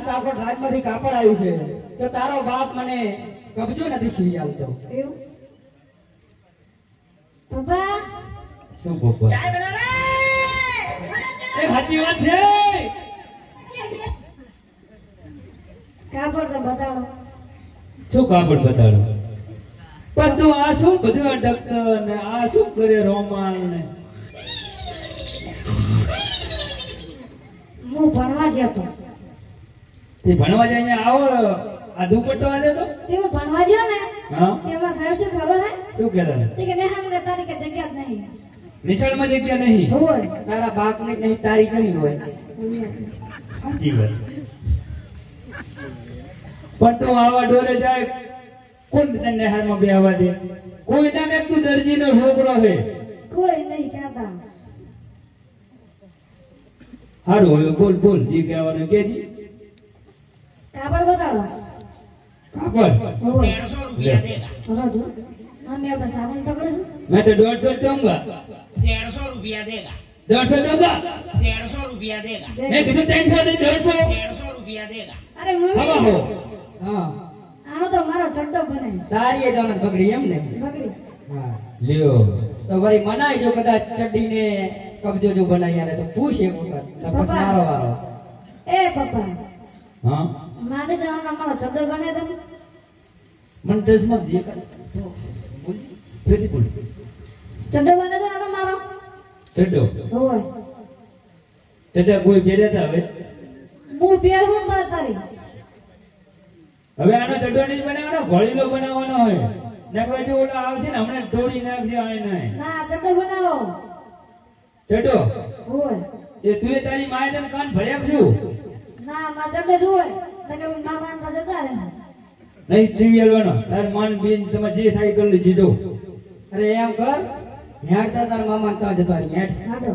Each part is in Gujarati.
કાપડ રાજમાંથી કાપડ આવ્યું છે તો તારો બાપ મને કબજો નથી સીવી આલતો. એવું પપ્પા શું પપ્પા? ચાય બનાવ રે. એ સાચી વાત છે. કાપડ તો બતાવો. શું કાપડ બતાડો? પણ તું આ શું બધું અડકતો ને આ શું કરે રોમાન ને? હું ભણવા ગયો તો તે ભણવા જાય અહીંયા આવો આ દુપટ્ટો આલે તો તે હું ભણવા ગયો ને હા તેમાં સાહેબ શું ખબર હે શું કહેતા તે કે નેહામ કે તારી કે જગ્યા જ નહીં નિશાળમાં જગ્યા નહીં. હોય તારા બાપ ને નહીં તારી કઈ હોય. સાચી વાત. પણ તું આવા ડોરે જાય કોણ તને હારમાં બેહવા દે? કોઈ ના મેં તું દરજીનો છોકરો છે. કોઈ નહીં કહેતા હારું હવે બોલ બોલ જી કહેવાનું કેજી. કાપડ બતાડો. કાપડ હોય 150 रुपया देगा. બરાબર અમે આપણે સાબુન પકડે છે मैं तो 150 दूंगा. 150 रुपया देगा. 150 दूंगा. 150 रुपया देगा. मैं कितने 300 दे 150. 150 रुपया देगा. અરે हवा મમ્મી हो. હા આનો તો મારો ચડ્ડો બને તારી એ દાનત પકડી એમ ને. બગડી હા લ્યો તો વળી મનાય જો કદાચ ચડ્ડીને કબજો જો બનાવી આલે તો પૂછ એક વખત તો પછી મારો વારો. એ પપ્પા हाँ મારે જવાનો મારો ચડ્ડો બને તમે मन 10 मत दिए कर तो बोल फिर बोल ચડ્ડો બને તો આનો મારો चड्डो હોય चड्डा कोई પહેરે તા હવે હું પહેરવું પણ તારી હવે આનો ચડ્ડો નહીં બનાવવાનો ઘોડીલો બનાવવાનો હોય ના કોઈ જો ઓલા આવશે ને હમણાં તોડી નાખશે આય નહીં ના ચડ્ડો બનાવો ચડ્ડો હોય એ તું તારી માએ તને કાન ભર્યા છું ના માં ચડ્ડો જ હોય તો કે મામા તો જતા રહે નહીં ટીવી આલવાનો તાર માન બેન તમે જે થાય કરી લીધો. અરે એમ કર હેડતા તારા મામા ને ત્યાં જતો રહે હેડ. હાડો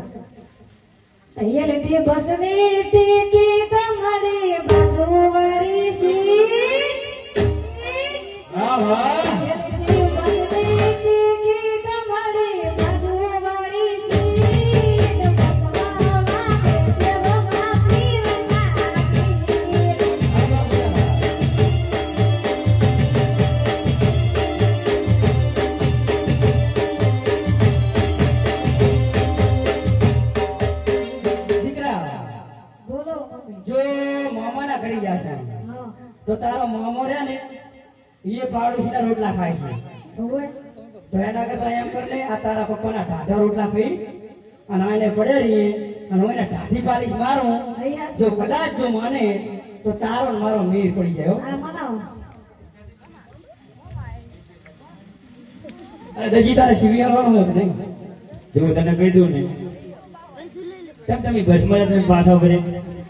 રેલતી બસની ટિકિટ મારી બાજુ વાળી સીટ હા હા રેલતી બસની ટિકિટ મારી બાજુ વાળી સીટ બસમાં વાગે છે બગા પીરના દીકરા બોલો મમ્મી જો મામાના ઘરે જશે હા તો તારો મામો રે ને એ પાડોશીના રોટલા ખાય છે હોય તો એના કરતા એમ કર લે આ તારા પપ્પાના ઢાઢા રોટલા ખાઈ અને આને પડે રહીએ અને હું એને ઢાઢી પાલીશ મારું અહીંયા જો કદાચ જો માને તો તારો ને મારો મેર પડી જાય હો. આ મનાવો અરે દજી તારે સીવી આવવાનું હોય કે નહીં? જો તને કહી દઉં ને કેમ તમે બસમાં તમે પાછા ભરે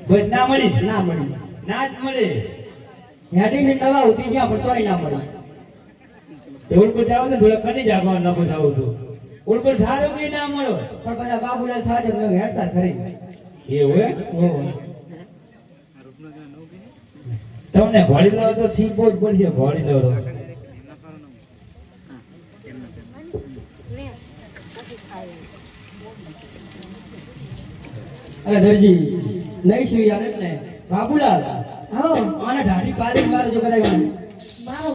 બસ ના મળી ના મળી ના જ મળે હેડી ની દવા ઉતી જ્યાં પણ તોય ના મળી. તો ઉલકો જાવ તો થોડા કની જાગવા ન પૂછાવું તો ઉલકો ઠારો કે ના મળો પણ બધા બાબુલાલ થાય છે મેં હેડતા ખરી. એવું હે તમને ઘોડી લો તો છીપો જ પડશે ઘોડી લો અરે દરજી નહીં સીવી આવે ને બાબુલાલ હો આને ઢાઢી પાલી મારે જો કદાચ મારો